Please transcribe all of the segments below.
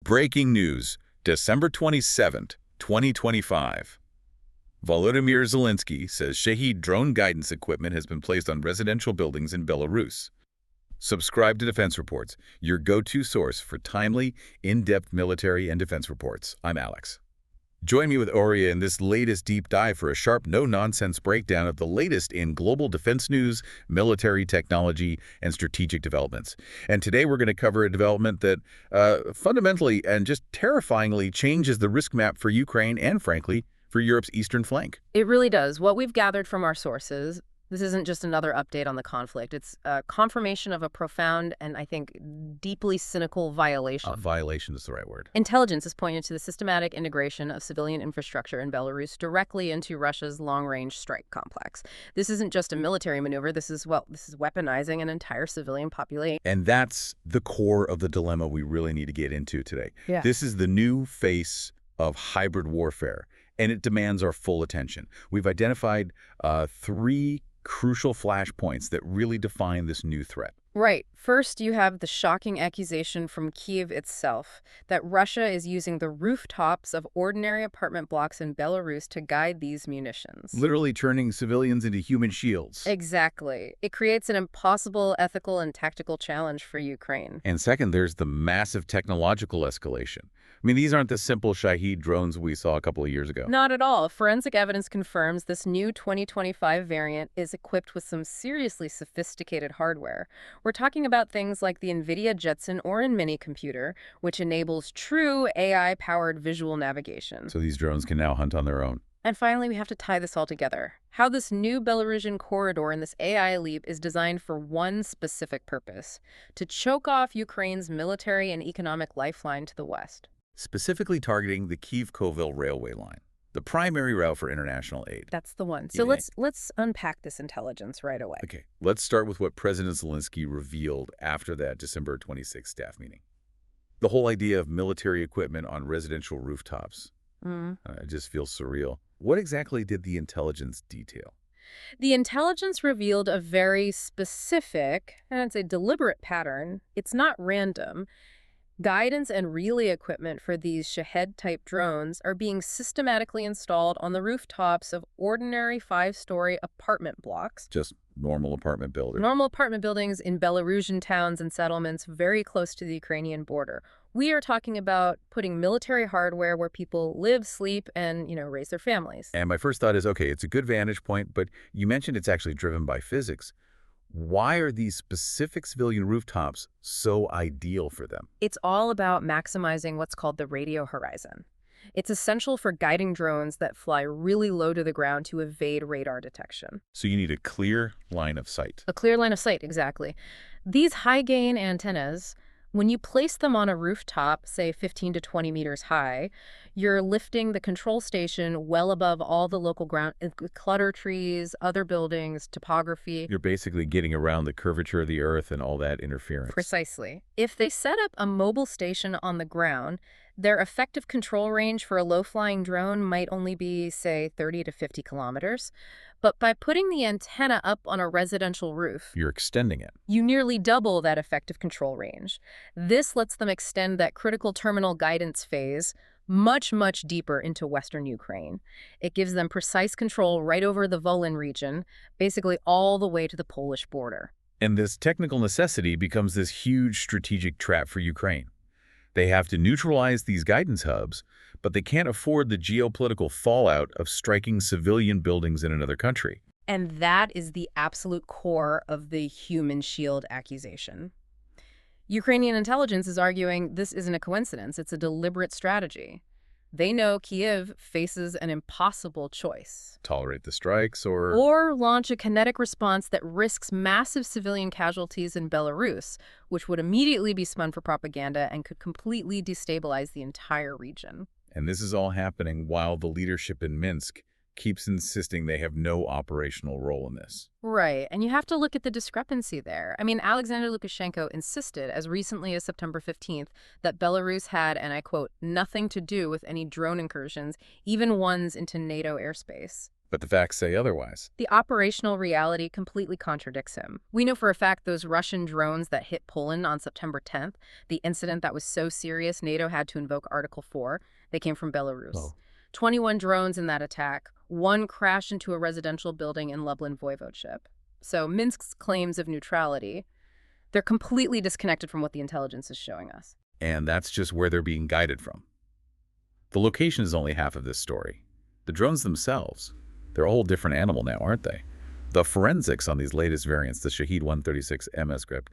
Breaking news, December 27th, 2025. Volodymyr Zelenskyy says Shahed drone guidance equipment has been placed on residential buildings in Belarus. Subscribe to Defense Reports, your go-to source for timely, in-depth military and defense reports. I'm Alex. Join me with Aurea in this latest deep dive for a sharp, no-nonsense breakdown of the latest in global defense news, military technology, and strategic developments. And today we're going to cover a development that fundamentally and just terrifyingly changes the risk map for Ukraine and, frankly, for Europe's eastern flank. It really does. What we've gathered from our sources, this isn't just another update on the conflict. It's a confirmation of a profound and, I think, deeply cynical violation. Violation is the right word. Intelligence is pointing to the systematic integration of civilian infrastructure in Belarus directly into Russia's long-range strike complex. This isn't just a military maneuver. This is weaponizing an entire civilian population. And that's the core of the dilemma we really need to get into today. Yeah. This is the new face of hybrid warfare, and it demands our full attention. We've identified three crucial flashpoints that really define this new threat. Right. First, you have the shocking accusation from Kyiv itself that Russia is using the rooftops of ordinary apartment blocks in Belarus to guide these munitions. Literally turning civilians into human shields. Exactly. It creates an impossible ethical and tactical challenge for Ukraine. And second, there's the massive technological escalation. I mean, these aren't the simple Shahed drones we saw a couple of years ago. Not at all. Forensic evidence confirms this new 2025 variant is equipped with some seriously sophisticated hardware. We're talking about things like the NVIDIA Jetson Orin mini computer, which enables true AI-powered visual navigation. So these drones can now hunt on their own. And finally, we have to tie this all together. How this new Belarusian corridor and this AI leap is designed for one specific purpose: to choke off Ukraine's military and economic lifeline to the west. Specifically targeting the Kyiv-Kovel railway line, the primary route for international aid. That's the one. So let's unpack this intelligence right away. Okay, let's start with what President Zelenskyy revealed after that December 26th staff meeting. The whole idea of military equipment on residential rooftops. It just feels surreal. What exactly did the intelligence detail? The intelligence revealed a very specific, and I'd say deliberate pattern. It's not random. Guidance and relay equipment for these Shahed-type drones are being systematically installed on the rooftops of ordinary 5-story apartment blocks. Just normal apartment buildings. Normal apartment buildings in Belarusian towns and settlements very close to the Ukrainian border. We are talking about putting military hardware where people live, sleep, and, raise their families. And my first thought is, okay, it's a good vantage point, but you mentioned it's actually driven by physics. Why are these specific civilian rooftops so ideal for them? It's all about maximizing what's called the radio horizon. It's essential for guiding drones that fly really low to the ground to evade radar detection. So you need a clear line of sight. A clear line of sight, exactly. These high-gain antennas, when you place them on a rooftop, say 15 to 20 meters high, you're lifting the control station well above all the local ground, clutter trees, other buildings, topography. You're basically getting around the curvature of the earth and all that interference. Precisely. If they set up a mobile station on the ground, their effective control range for a low-flying drone might only be, say, 30 to 50 kilometers. But by putting the antenna up on a residential roof, you're extending it. You nearly double that effective control range. This lets them extend that critical terminal guidance phase much, much deeper into western Ukraine. It gives them precise control right over the Volyn region, basically all the way to the Polish border. And this technical necessity becomes this huge strategic trap for Ukraine. They have to neutralize these guidance hubs, but they can't afford the geopolitical fallout of striking civilian buildings in another country. And that is the absolute core of the human shield accusation. Ukrainian intelligence is arguing this isn't a coincidence, it's a deliberate strategy. They know Kyiv faces an impossible choice. Tolerate the strikes or launch a kinetic response that risks massive civilian casualties in Belarus, which would immediately be spun for propaganda and could completely destabilize the entire region. And this is all happening while the leadership in Minsk keeps insisting they have no operational role in this. Right, and you have to look at the discrepancy there. I mean, Alexander Lukashenko insisted as recently as September 15th that Belarus had, and I quote, nothing to do with any drone incursions, even ones into NATO airspace. But the facts say otherwise. The operational reality completely contradicts him. We know for a fact those Russian drones that hit Poland on September 10th, the incident that was so serious NATO had to invoke Article 4, they came from Belarus. Oh. 21 drones in that attack. One crashed into a residential building in Lublin Voivodeship. So Minsk's claims of neutrality, they're completely disconnected from what the intelligence is showing us. And that's just where they're being guided from. The location is only half of this story. The drones themselves, they're a whole different animal now, aren't they? The forensics on these latest variants, the Shahed 136 MS script,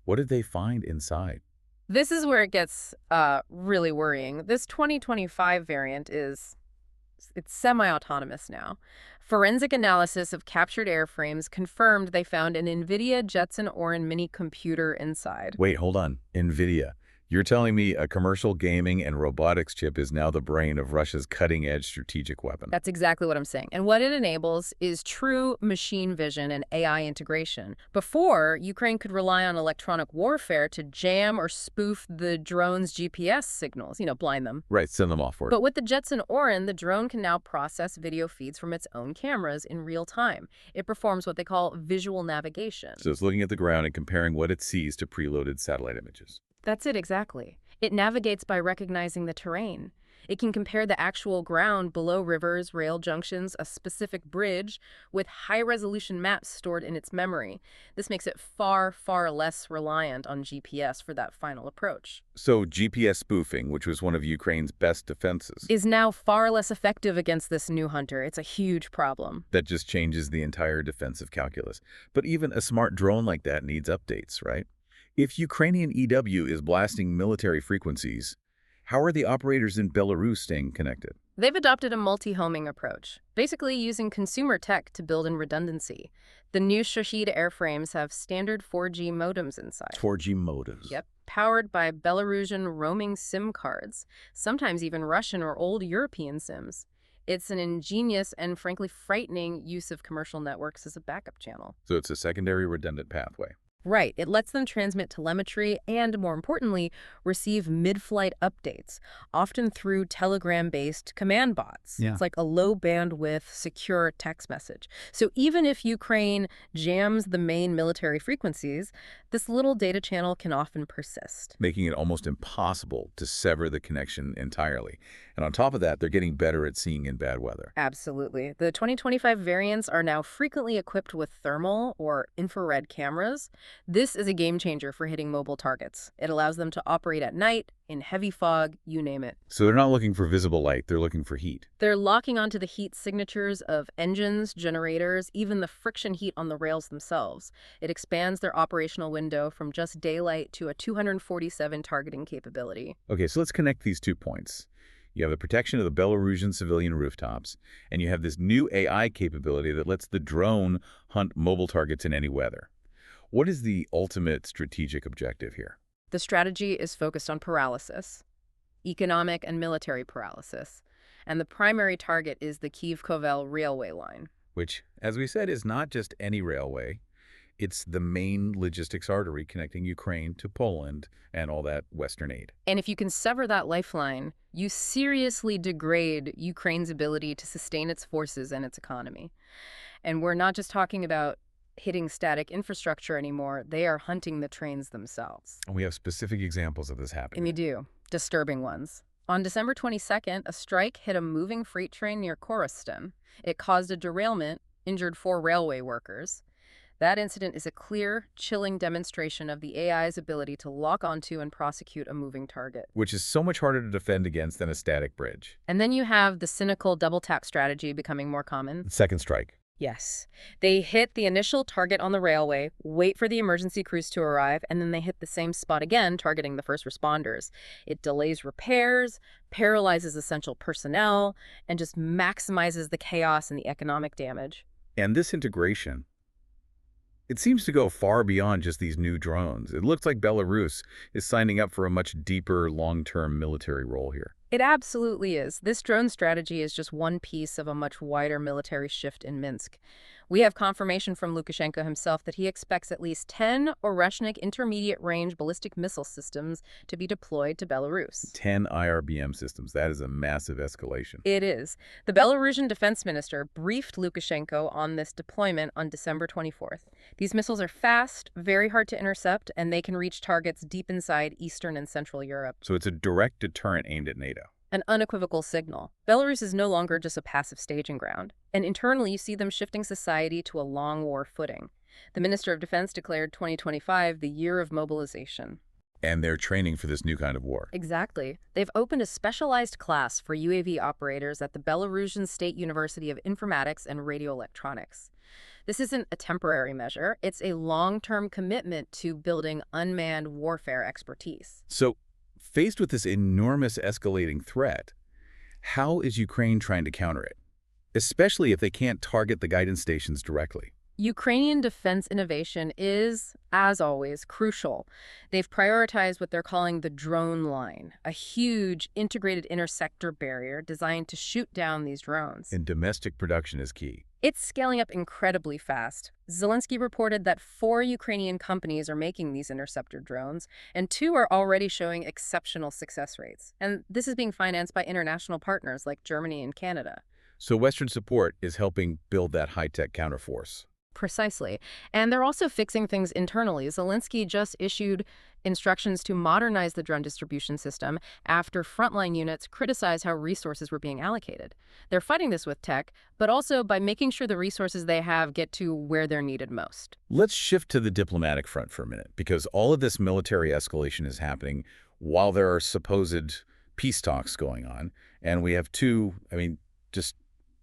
what did they find inside? This is where it gets really worrying. This 2025 variant it's semi-autonomous now. Forensic analysis of captured airframes confirmed they found an NVIDIA Jetson Orin mini computer inside. Wait, hold on. NVIDIA. You're telling me a commercial gaming and robotics chip is now the brain of Russia's cutting-edge strategic weapon? That's exactly what I'm saying. And what it enables is true machine vision and AI integration. Before, Ukraine could rely on electronic warfare to jam or spoof the drone's GPS signals, blind them. Right, send them off for it. But with the Jetson Orin, the drone can now process video feeds from its own cameras in real time. It performs what they call visual navigation. So it's looking at the ground and comparing what it sees to preloaded satellite images. That's it, exactly. It navigates by recognizing the terrain. It can compare the actual ground below rivers, rail junctions, a specific bridge, with high-resolution maps stored in its memory. This makes it far, far less reliant on GPS for that final approach. So GPS spoofing, which was one of Ukraine's best defenses, is now far less effective against this new hunter. It's a huge problem. That just changes the entire defensive calculus. But even a smart drone like that needs updates, right? If Ukrainian EW is blasting military frequencies, how are the operators in Belarus staying connected? They've adopted a multi-homing approach, basically using consumer tech to build in redundancy. The new Shahed airframes have standard 4G modems inside. 4G modems? Yep, powered by Belarusian roaming SIM cards, sometimes even Russian or old European SIMs. It's an ingenious and frankly frightening use of commercial networks as a backup channel. So it's a secondary redundant pathway. Right. It lets them transmit telemetry and, more importantly, receive mid-flight updates, often through Telegram-based command bots. Yeah. It's like a low-bandwidth, secure text message. So even if Ukraine jams the main military frequencies, this little data channel can often persist, making it almost impossible to sever the connection entirely. And on top of that, they're getting better at seeing in bad weather. Absolutely. The 2025 variants are now frequently equipped with thermal or infrared cameras. This is a game changer for hitting mobile targets. It allows them to operate at night, in heavy fog, you name it. So they're not looking for visible light, they're looking for heat. They're locking onto the heat signatures of engines, generators, even the friction heat on the rails themselves. It expands their operational window from just daylight to a 247 targeting capability. Okay, so let's connect these 2 points. You have the protection of the Belarusian civilian rooftops, and you have this new AI capability that lets the drone hunt mobile targets in any weather. What is the ultimate strategic objective here? The strategy is focused on paralysis, economic and military paralysis, and the primary target is the Kyiv-Kovel railway line. Which, as we said, is not just any railway. It's the main logistics artery connecting Ukraine to Poland and all that Western aid. And if you can sever that lifeline, you seriously degrade Ukraine's ability to sustain its forces and its economy. And we're not just talking about hitting static infrastructure anymore. They are hunting the trains themselves. And we have specific examples of this happening. And we do. Disturbing ones. On December 22nd, a strike hit a moving freight train near Korostan. It caused a derailment, injured 4 railway workers. That incident is a clear, chilling demonstration of the AI's ability to lock onto and prosecute a moving target. Which is so much harder to defend against than a static bridge. And then you have the cynical double-tap strategy becoming more common. Second strike. Yes. They hit the initial target on the railway, wait for the emergency crews to arrive, and then they hit the same spot again, targeting the first responders. It delays repairs, paralyzes essential personnel, and just maximizes the chaos and the economic damage. And this integration, it seems to go far beyond just these new drones. It looks like Belarus is signing up for a much deeper, long-term military role here. It absolutely is. This drone strategy is just one piece of a much wider military shift in Minsk. We have confirmation from Lukashenko himself that he expects at least 10 Oreshnik intermediate-range ballistic missile systems to be deployed to Belarus. 10 IRBM systems. That is a massive escalation. It is. The Belarusian defense minister briefed Lukashenko on this deployment on December 24th. These missiles are fast, very hard to intercept, and they can reach targets deep inside Eastern and Central Europe. So it's a direct deterrent aimed at NATO. An unequivocal signal. Belarus is no longer just a passive staging ground, and internally you see them shifting society to a long war footing. The Minister of Defense declared 2025 the year of mobilization. And they're training for this new kind of war. Exactly. They've opened a specialized class for UAV operators at the Belarusian State University of Informatics and Radioelectronics. This isn't a temporary measure. It's a long-term commitment to building unmanned warfare expertise. So, faced with this enormous escalating threat, how is Ukraine trying to counter it? Especially if they can't target the guidance stations directly. Ukrainian defense innovation is, as always, crucial. They've prioritized what they're calling the drone line, a huge integrated intersector barrier designed to shoot down these drones. And domestic production is key. It's scaling up incredibly fast. Zelenskyy reported that 4 Ukrainian companies are making these interceptor drones, and 2 are already showing exceptional success rates. And this is being financed by international partners like Germany and Canada. So Western support is helping build that high-tech counterforce. Precisely. And they're also fixing things internally. Zelenskyy just issued instructions to modernize the drone distribution system after frontline units criticized how resources were being allocated. They're fighting this with tech, but also by making sure the resources they have get to where they're needed most. Let's shift to the diplomatic front for a minute, because all of this military escalation is happening while there are supposed peace talks going on, and we have two, just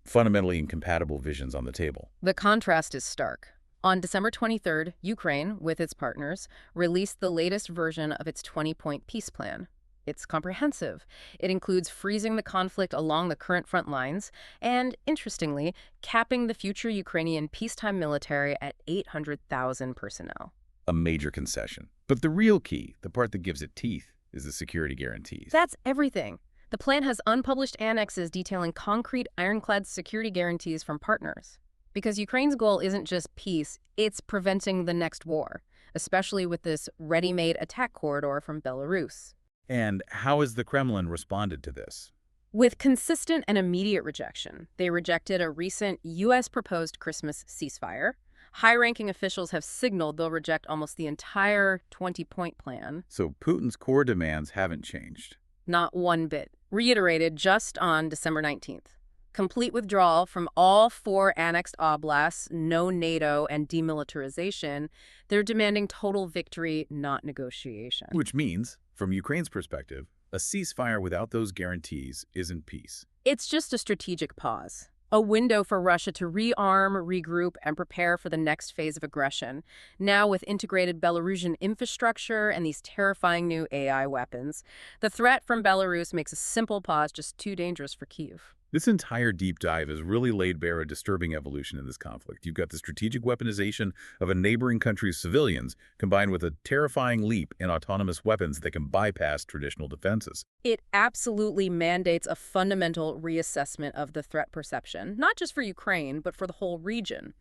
fundamentally incompatible visions on the table. The contrast is stark. On December 23rd, Ukraine, with its partners, released the latest version of its 20-point peace plan. It's comprehensive. It includes freezing the conflict along the current front lines and, interestingly, capping the future Ukrainian peacetime military at 800,000 personnel. A major concession. But the real key, the part that gives it teeth, is the security guarantees. That's everything. The plan has unpublished annexes detailing concrete ironclad security guarantees from partners. Because Ukraine's goal isn't just peace, it's preventing the next war, especially with this ready-made attack corridor from Belarus. And how has the Kremlin responded to this? With consistent and immediate rejection. They rejected a recent U.S.-proposed Christmas ceasefire. High-ranking officials have signaled they'll reject almost the entire 20-point plan. So Putin's core demands haven't changed. Not one bit. Reiterated just on December 19th. Complete withdrawal from all 4 annexed oblasts, no NATO, and demilitarization. They're demanding total victory, not negotiation. Which means, from Ukraine's perspective, a ceasefire without those guarantees isn't peace. It's just a strategic pause. A window for Russia to rearm, regroup, and prepare for the next phase of aggression. Now with integrated Belarusian infrastructure and these terrifying new AI weapons, the threat from Belarus makes a simple pause just too dangerous for Kyiv. This entire deep dive has really laid bare a disturbing evolution in this conflict. You've got the strategic weaponization of a neighboring country's civilians, combined with a terrifying leap in autonomous weapons that can bypass traditional defenses. It absolutely mandates a fundamental reassessment of the threat perception, not just for Ukraine, but for the whole region.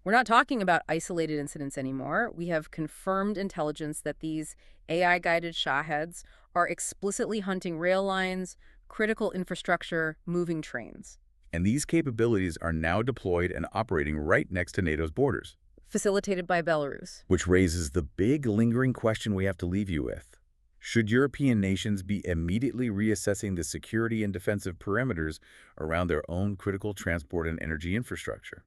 We're not talking about isolated incidents anymore. We have confirmed intelligence that these AI-guided Shaheds are explicitly hunting rail lines, critical infrastructure, moving trains. And these capabilities are now deployed and operating right next to NATO's borders. Facilitated by Belarus. Which raises the big lingering question we have to leave you with. Should European nations be immediately reassessing the security and defensive perimeters around their own critical transport and energy infrastructure?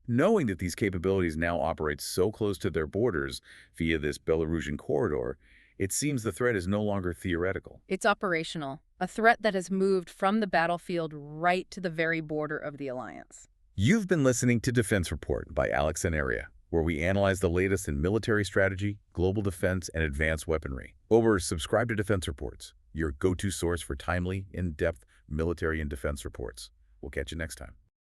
Knowing that these capabilities now operate so close to their borders via this Belarusian corridor, it seems the threat is no longer theoretical. It's operational, a threat that has moved from the battlefield right to the very border of the alliance. You've been listening to Defense Report by Alex Anaria, where we analyze the latest in military strategy, global defense, and advanced weaponry. Subscribe to Defense Reports, your go-to source for timely, in-depth military and defense reports. We'll catch you next time.